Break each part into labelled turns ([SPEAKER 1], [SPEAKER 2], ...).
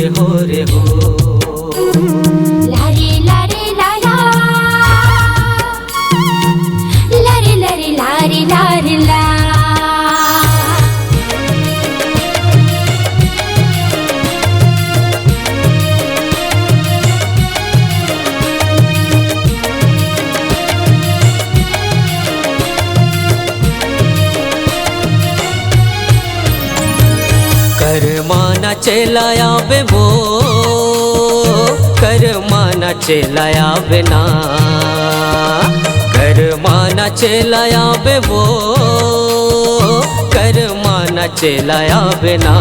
[SPEAKER 1] हो रे हो।
[SPEAKER 2] लारे लारे लाला, लारे लारे लारे लारे ला।
[SPEAKER 1] करमाना चलाया बे वो, करमाना चलाया बिना, करमाना चलाया बे वो, करमाना चलाया बिना।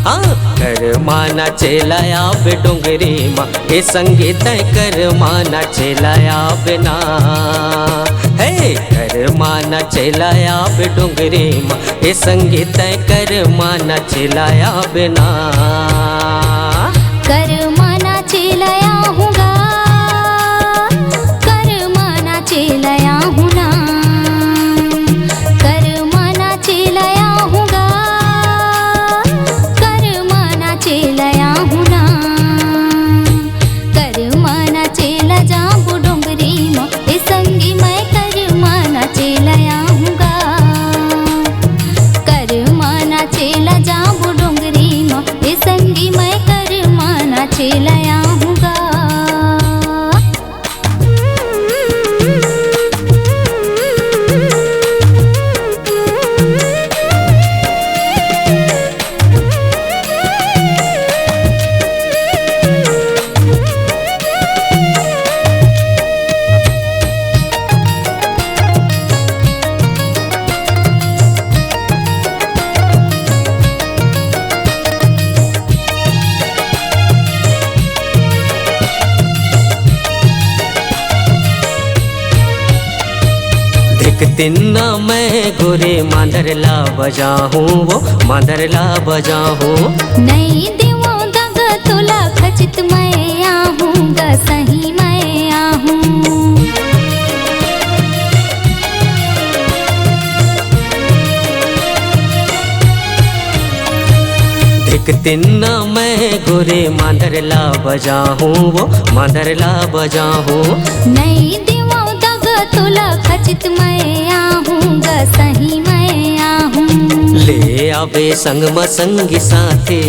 [SPEAKER 1] हाँ करमाना चलाया बे डोंगरी माँ ये संगीत करमाना चलाया बिना। हे करमाना चलाया बे डोंगरी माँ ये संगीत करमाना चलाया बिना।
[SPEAKER 2] करमाना चलाया हूँगा, करमाना चलाया हूँ ना, करमाना चलाया हूँगा, करमाना चलाया हूँ ना। करमाना चला जाऊँ डोंगरी माँ ये संगी मैं करमाना चलाया हूँगा। करमाना चला जाऊँ डोंगरी माँ ये संगी मैं करमाना चलाया हूँगा।
[SPEAKER 1] तिन्ना मैं गोरे मांदरला बजाहूँ वो मांदरला बजाहूँ।
[SPEAKER 2] नहीं दिवो दग तुला खचित मैं आहूँगा सही मैं आहूँ।
[SPEAKER 1] धिक तिन्ना मैं गोरे मांदरला बजाहूँ वो मांदरला बजाहूँ।
[SPEAKER 2] नहीं दिवो दग तुला खचित मैं आहूँगा सही मैं आहूँ।
[SPEAKER 1] ले आवे संग मसंगी साथे,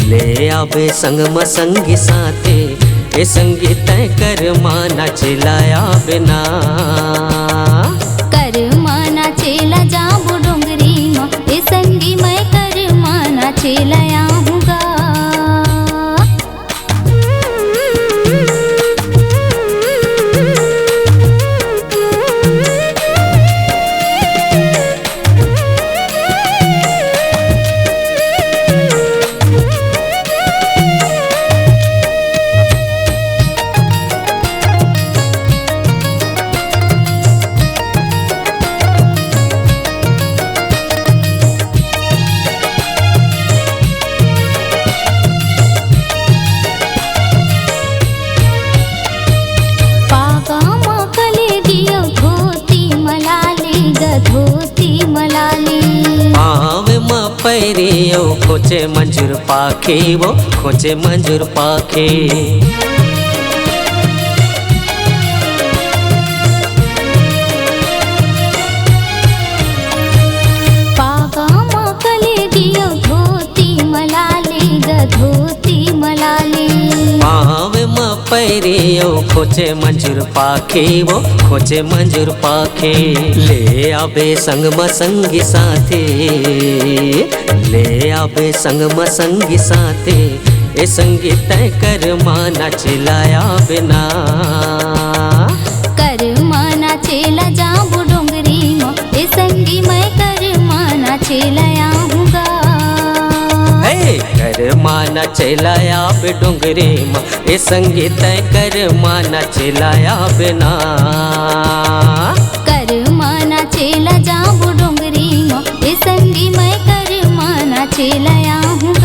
[SPEAKER 1] ले आवे संग मसंगी साथे ये संगीत करमाना चलाया बिना।
[SPEAKER 2] करमाना चला जाऊँ डोंगरी माँ ये संगी मैं करमाना चलाया हूँगा।
[SPEAKER 1] पैरियो खोचे मंजूर पाखे वो खोचे मंजूर पाखे।
[SPEAKER 2] पागा मकले दियो धोती मलाली ग धोती मलाली।
[SPEAKER 1] पावे म पैरियो खोचे मंजूर पाखे वो खोचे मंजूर पाखे। ले आवे संग मसंगी साथे, ले आवे संग मसंगी साथे ए संगीत करमाना चलाया बिना।
[SPEAKER 2] करमाना चला जाऊँ डोंगरी माँ ए संगी मैं करमाना चलाया हूँगा।
[SPEAKER 1] करमाना चलाया बे डोंगरी माँ ए संगीत करमाना चलाया बिना।
[SPEAKER 2] करमाना चला जाऊँ डोंगरी माँ ए संगी मैं करमाना चलाया हूँ।